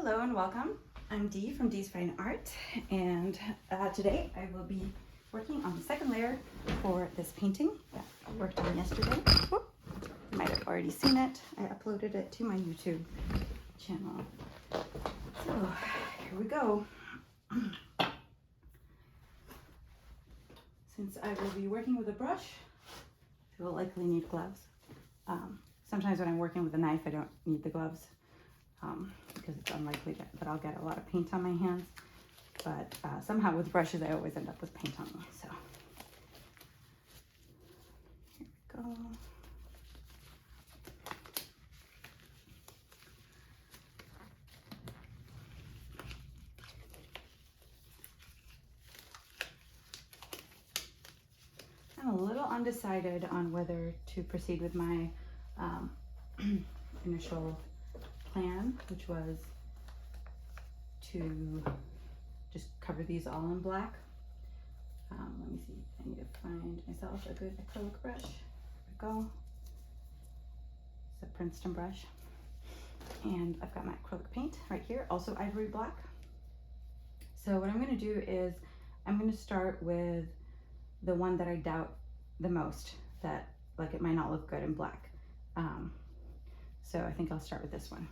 Hello and welcome. I'm Dee from Dee's Fine Art, and today I will be working on the second layer for this painting that I worked on yesterday. Whoop. You might have already seen it. I uploaded it to my YouTube channel. So here we go. Since I will be working with a brush, I will likely need gloves. Sometimes when I'm working with a knife, I don't need the gloves. Because it's unlikely that I'll get a lot of paint on my hands, but somehow with brushes I always end up with paint on me. So here we go. I'm a little undecided on whether to proceed with my initial plan, which was to just cover these all in black. Let me see, I need to find myself a good acrylic brush. There we go. It's a Princeton brush. And I've got my acrylic paint right here, also ivory black. So what I'm gonna do is I'm gonna start with the one that I doubt the most, that like it might not look good in black. So I think I'll start with this one.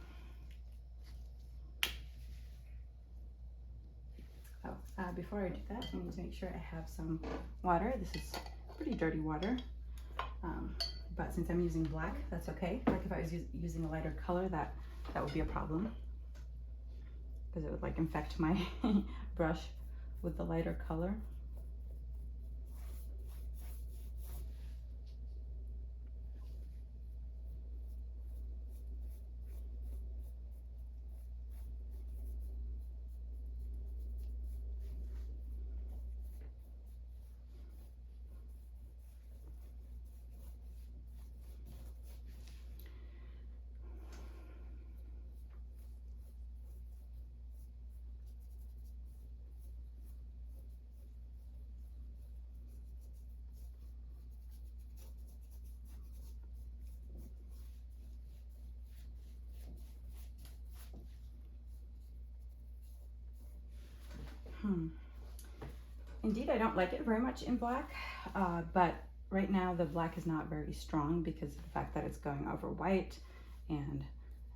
Before I do that, I need to make sure I have some water. This is pretty dirty water, but since I'm using black, that's okay. Like if I was using a lighter color, that would be a problem, because it would like infect my brush with the lighter color. Indeed, I don't like it very much in black, but right now the black is not very strong because of the fact that it's going over white and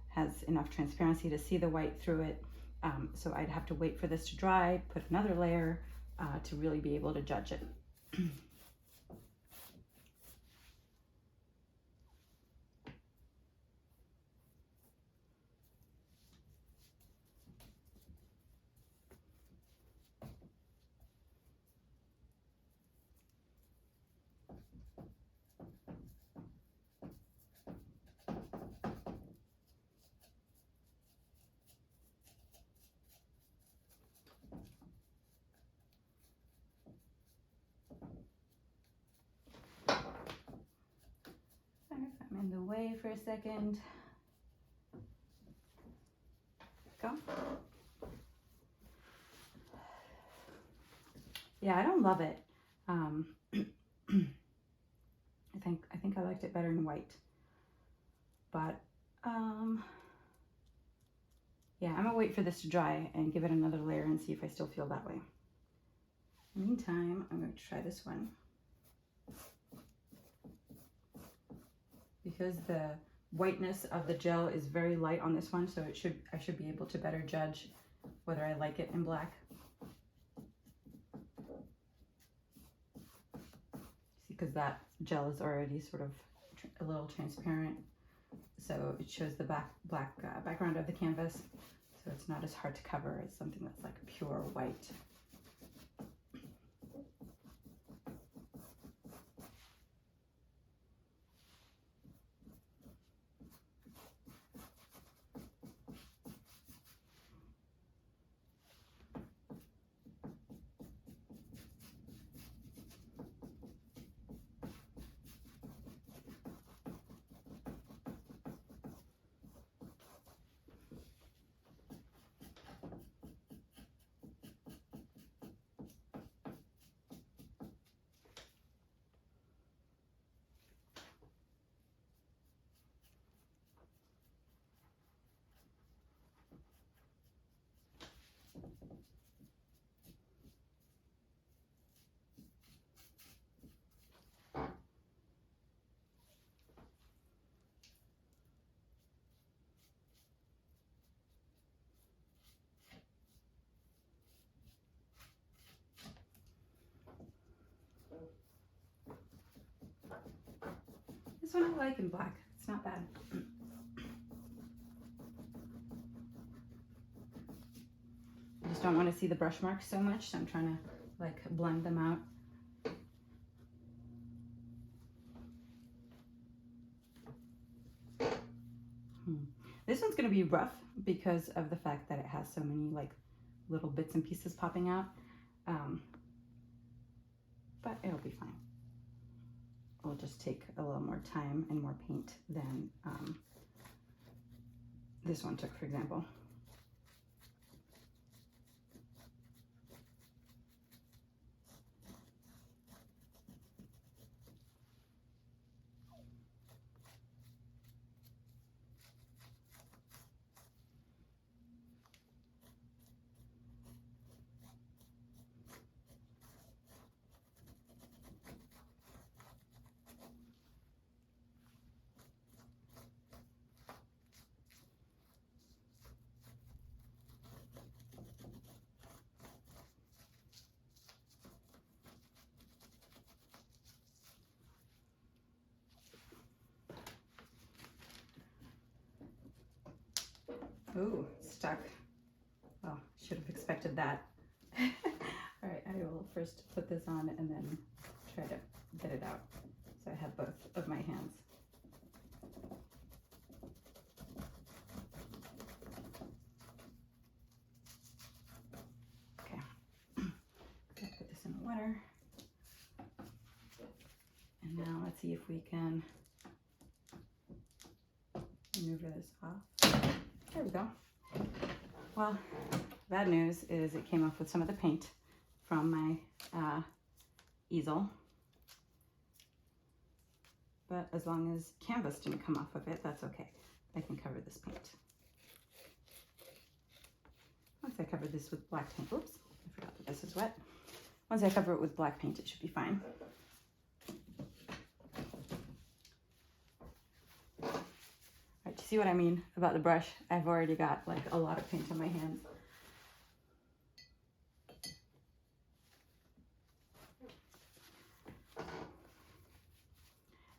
has enough transparency to see the white through it. So I'd have to wait for this to dry, put another layer to really be able to judge it. I'm in the way for a second. Go. Yeah, I don't love it. I think I liked it better in white, but yeah, I'm gonna wait for this to dry and give it another layer and see if I still feel that way. In the meantime, I'm going to try this one. Because the whiteness of the gel is very light on this one, so I should be able to better judge whether I like it in black. See, because that gel is already sort of a little transparent, so it shows the black background of the canvas, so it's not as hard to cover as something that's like pure white. This one I like in black. It's not bad. I just don't want to see the brush marks so much, so I'm trying to like blend them out. This one's going to be rough because of the fact that it has so many like little bits and pieces popping out, but it'll be fine. It'll just take a little more time and more paint than this one took, for example. Ooh, stuck. Oh, should have expected that. All right, I will first put this on and then try to get it out. So I have both of my hands. Okay, put this in the water. And now let's see if we can maneuver this off. There we go. Well, bad news is it came off with some of the paint from my easel. But as long as canvas didn't come off of it, that's okay. I can cover this paint. Once I cover this with black paint, oops, I forgot that this is wet. Once I cover it with black paint, it should be fine. Right, you see what I mean about the brush? I've already got like a lot of paint on my hands.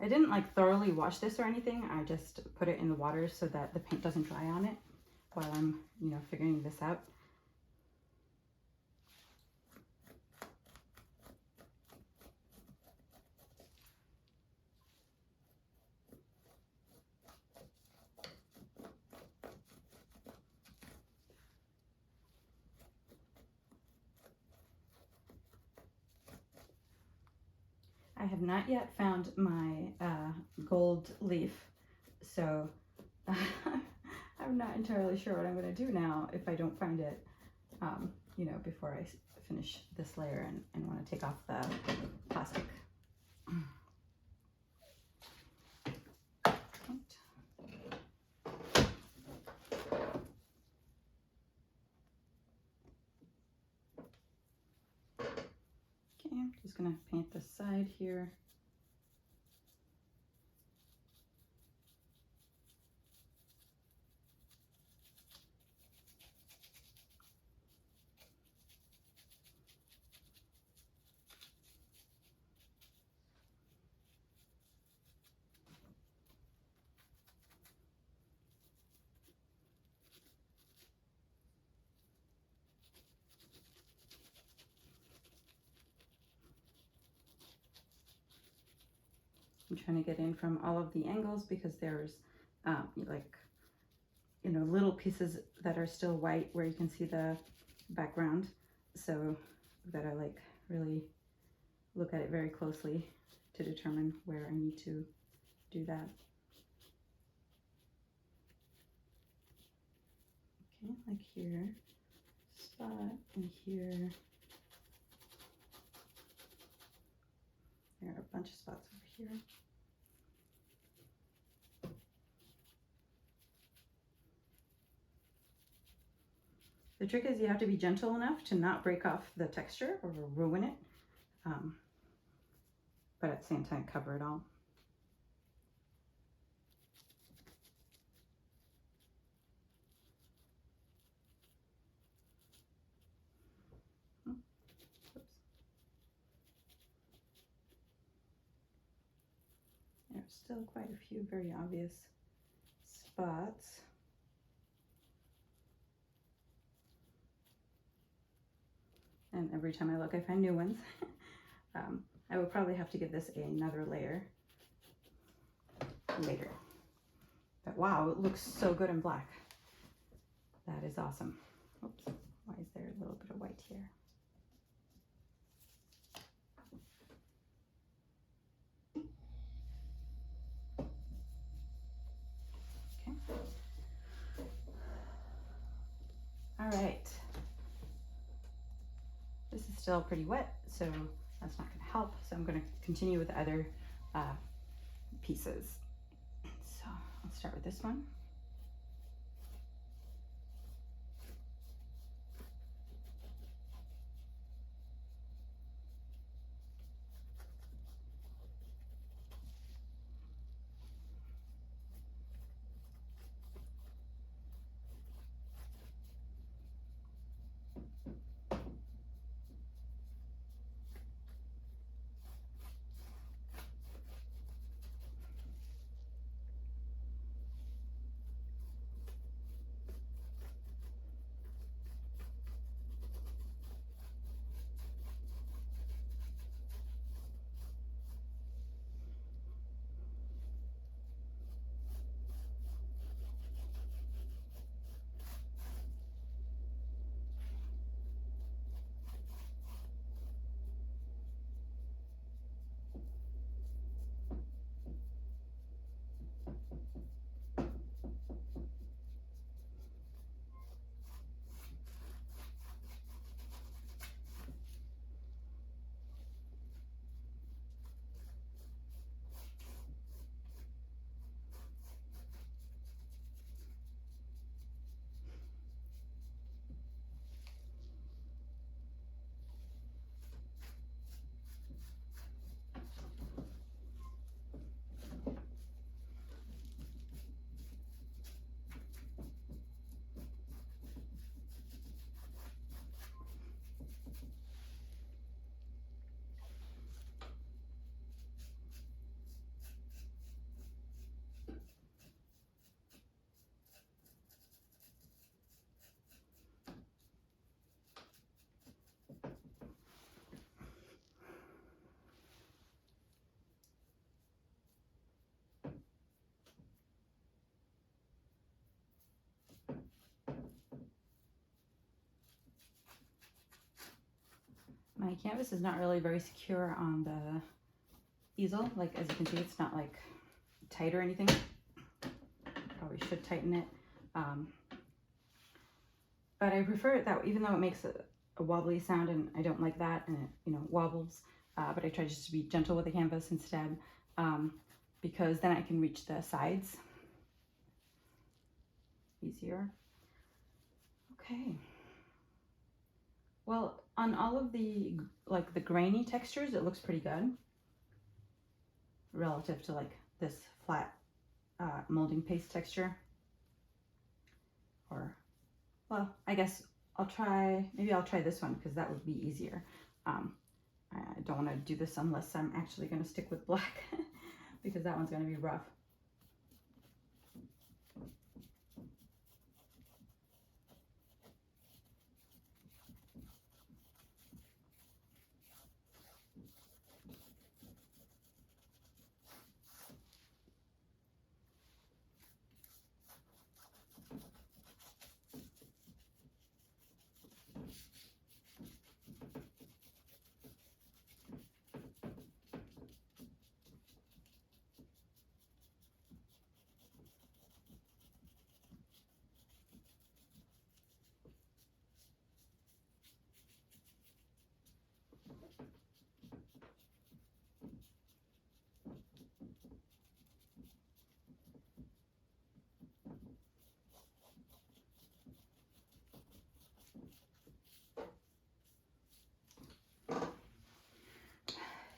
I didn't like thoroughly wash this or anything. I just put it in the water so that the paint doesn't dry on it while I'm, you know, figuring this out. I have not yet found my gold leaf, so I'm not entirely sure what I'm going to do now if I don't find it, you know, before I finish this layer and want to take off the plastic. Okay, I'm just going to paint the side here. I'm trying to get in from all of the angles because there's like, you know, little pieces that are still white where you can see the background. So I've got to like really look at it very closely to determine where I need to do that. Okay, like here, spot, and here. There are a bunch of spots over here. The trick is you have to be gentle enough to not break off the texture or ruin it, but at the same time cover it all. Oops. There's still quite a few very obvious spots. And every time I look, I find new ones. I will probably have to give this another layer later. But wow, it looks so good in black. That is awesome. Oops, why is there a little bit of white here? Okay. All right. This is still pretty wet, so that's not going to help. So I'm going to continue with other pieces. So I'll start with this one. My canvas is not really very secure on the easel. Like, as you can see, it's not like tight or anything. Probably should tighten it. But I prefer it that way, even though it makes a wobbly sound, and I don't like that, and it, you know, wobbles. But I try just to be gentle with the canvas instead, because then I can reach the sides easier. Okay. Well, on all of the, like, the grainy textures, it looks pretty good relative to like this flat molding paste texture. Or, well, I guess maybe I'll try this one because that would be easier. I don't want to do this unless I'm actually going to stick with black because that one's going to be rough.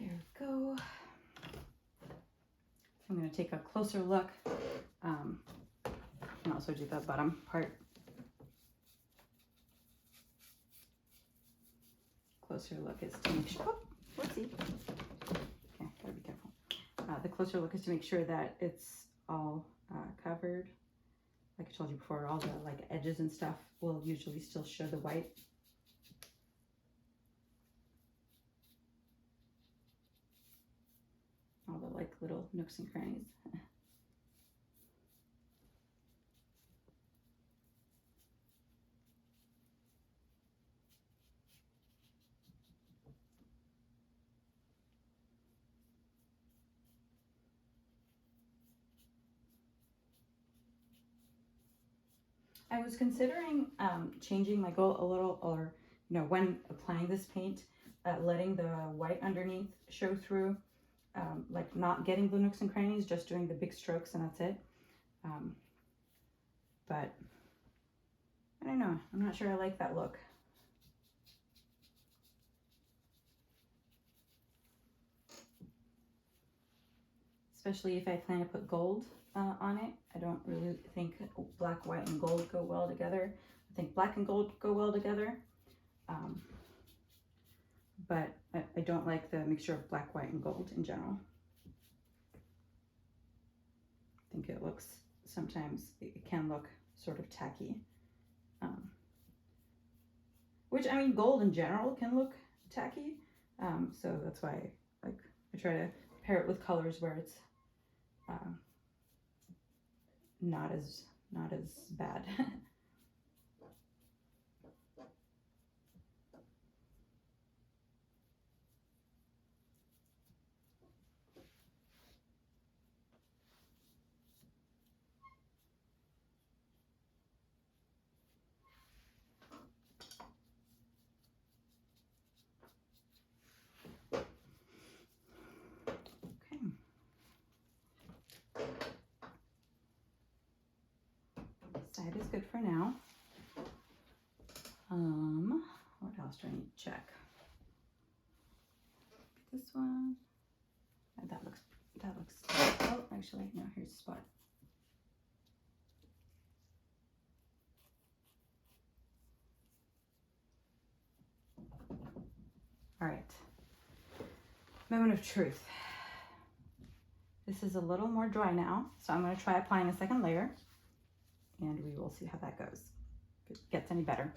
There we go. I'm going to take a closer look and also do the bottom part. Closer look is to make sure, oh, whoopsie. Okay, gotta be careful. the closer look is to make sure that it's all covered. Like I told you before, all the like edges and stuff will usually still show the white. All the like little nooks and crannies. I was considering changing my goal a little, or you know, when applying this paint, letting the white underneath show through, like not getting the nooks and crannies, just doing the big strokes and that's it. But I don't know, I'm not sure I like that look. Especially if I plan to put gold on it. I don't really think black, white, and gold go well together. I think black and gold go well together. But I don't like the mixture of black, white, and gold in general. I think it looks, sometimes it can look sort of tacky. Which, I mean, gold in general can look tacky. So that's why like I try to pair it with colors where it's not as bad. Side is good for now. What else do I need to check? This one. That looks. Oh, actually, no. Here's the spot. All right. Moment of truth. This is a little more dry now, so I'm going to try applying a second layer, and we will see how that goes. If it gets any better.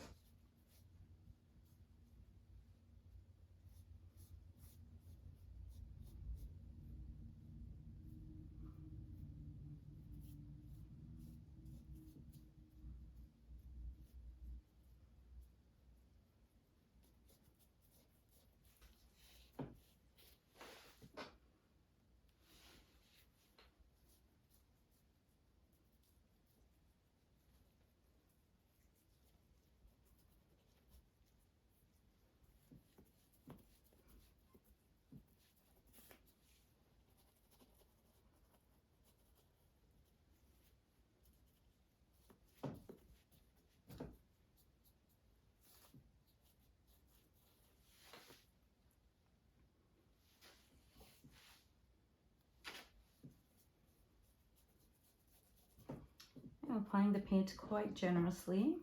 I'm applying the paint quite generously.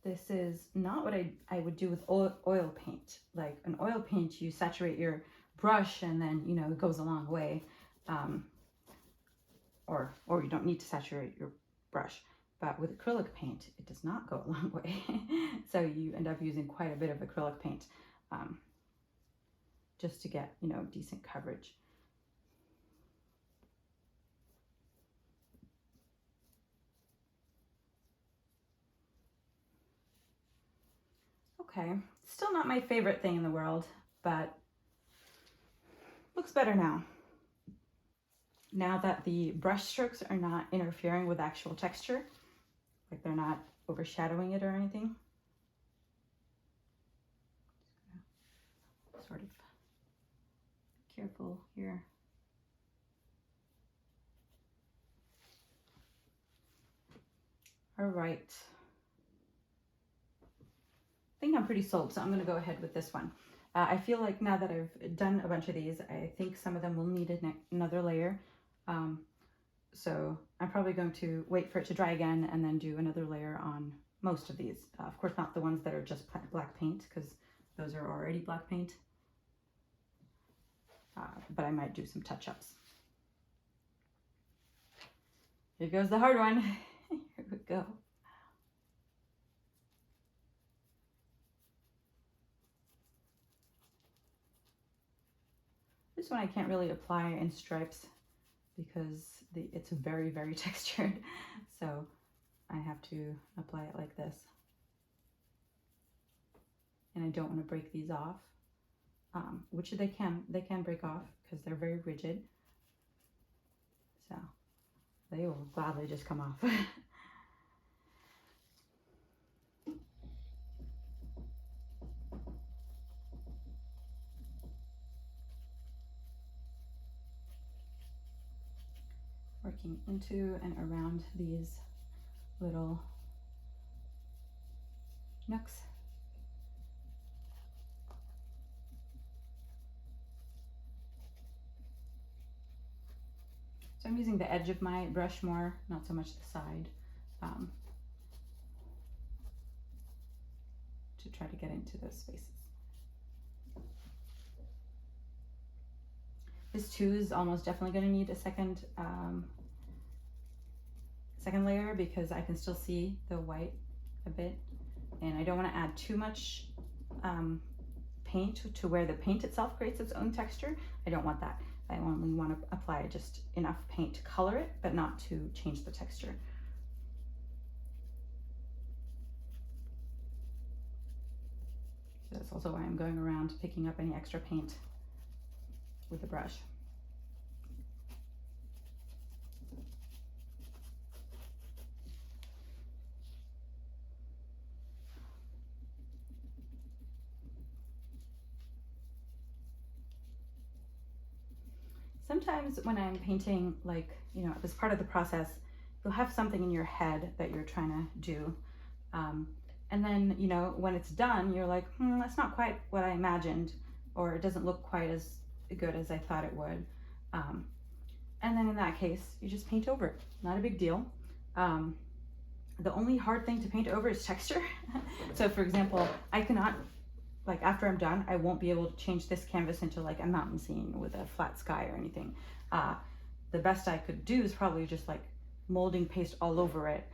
This is not what I would do with oil paint. Like an oil paint, you saturate your brush and then, you know, it goes a long way. Or you don't need to saturate your brush. But with acrylic paint, it does not go a long way. So you end up using quite a bit of acrylic paint just to get, you know, decent coverage. Okay, still not my favorite thing in the world, but looks better now. Now that the brush strokes are not interfering with actual texture, like they're not overshadowing it or anything. Sort of be careful here. All right. I think I'm pretty sold, so I'm going to go ahead with this one. I feel like now that I've done a bunch of these, I think some of them will need another layer. So I'm probably going to wait for it to dry again and then do another layer on most of these. Of course, not the ones that are just black paint, because those are already black paint. but I might do some touch-ups. Here goes the hard one. Here we go. This one I can't really apply in stripes because it's very, very textured. So I have to apply it like this. And I don't want to break these off, which they can break off because they're very rigid. So they will gladly just come off. Working into and around these little nooks. So I'm using the edge of my brush more, not so much the side, to try to get into those spaces. This too is almost definitely going to need a second layer because I can still see the white a bit, and I don't want to add too much paint to where the paint itself creates its own texture. I don't want that. I only want to apply just enough paint to color it, but not to change the texture. So that's also why I'm going around picking up any extra paint with the brush. Sometimes when I'm painting, like, you know, as part of the process, you'll have something in your head that you're trying to do. And then, you know, when it's done, you're like, that's not quite what I imagined, or it doesn't look quite as good as I thought it would. And then in that case, you just paint over it. Not a big deal. The only hard thing to paint over is texture. So for example, I cannot, like after I'm done, I won't be able to change this canvas into like a mountain scene with a flat sky or anything. The best I could do is probably just like molding paste all over it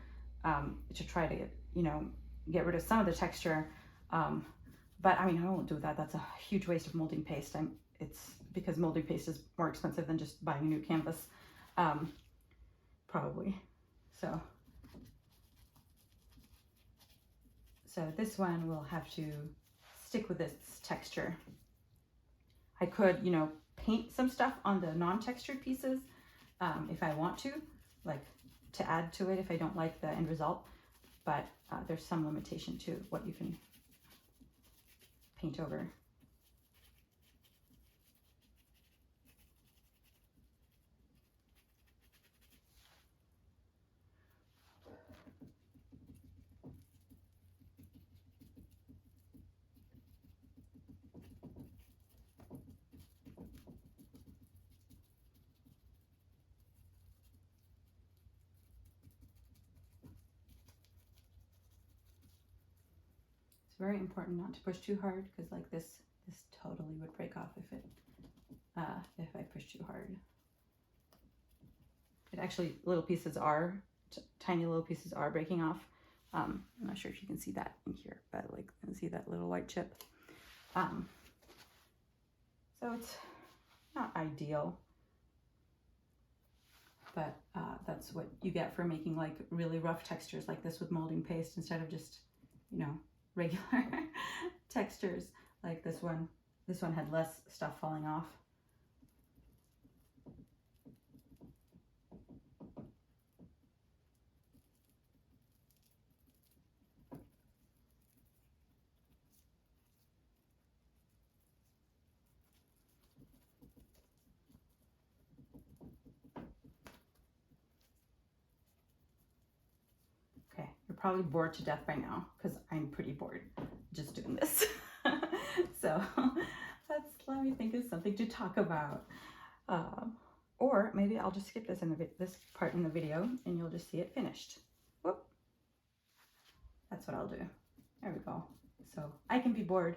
to try to, you know, get rid of some of the texture. But I mean, I won't do that. That's a huge waste of molding paste. It's because molding paste is more expensive than just buying a new canvas, probably. So this one will have to stick with this texture. I could, you know, paint some stuff on the non-textured pieces if I want to, like to add to it if I don't like the end result, but there's some limitation to what you can paint over. It's very important not to push too hard because like this totally would break off if I push too hard. It actually, little pieces are, tiny little pieces are breaking off. I'm not sure if you can see that in here, but like, you can see that little white chip. So it's not ideal, but that's what you get for making like really rough textures like this with molding paste instead of just, you know, regular textures like this one. This one had less stuff falling off. Okay, you're probably bored to death by now because I'm pretty bored just doing this. So let me think of something to talk about. Or maybe I'll just skip this this part in the video and you'll just see it finished. Whoop. That's what I'll do. There we go. So I can be bored,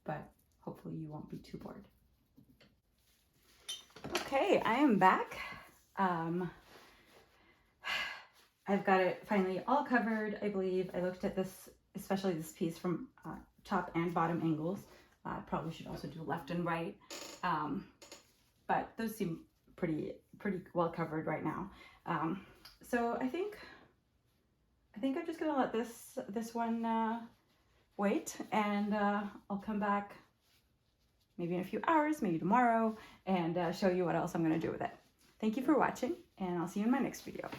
but hopefully you won't be too bored. Okay, I am back. I've got it finally all covered, I believe. I looked at this, especially this piece from top and bottom angles. Probably should also do left and right. But those seem pretty well covered right now. So I think I'm just gonna let this one wait, and I'll come back maybe in a few hours, maybe tomorrow, and show you what else I'm gonna do with it. Thank you for watching, and I'll see you in my next video.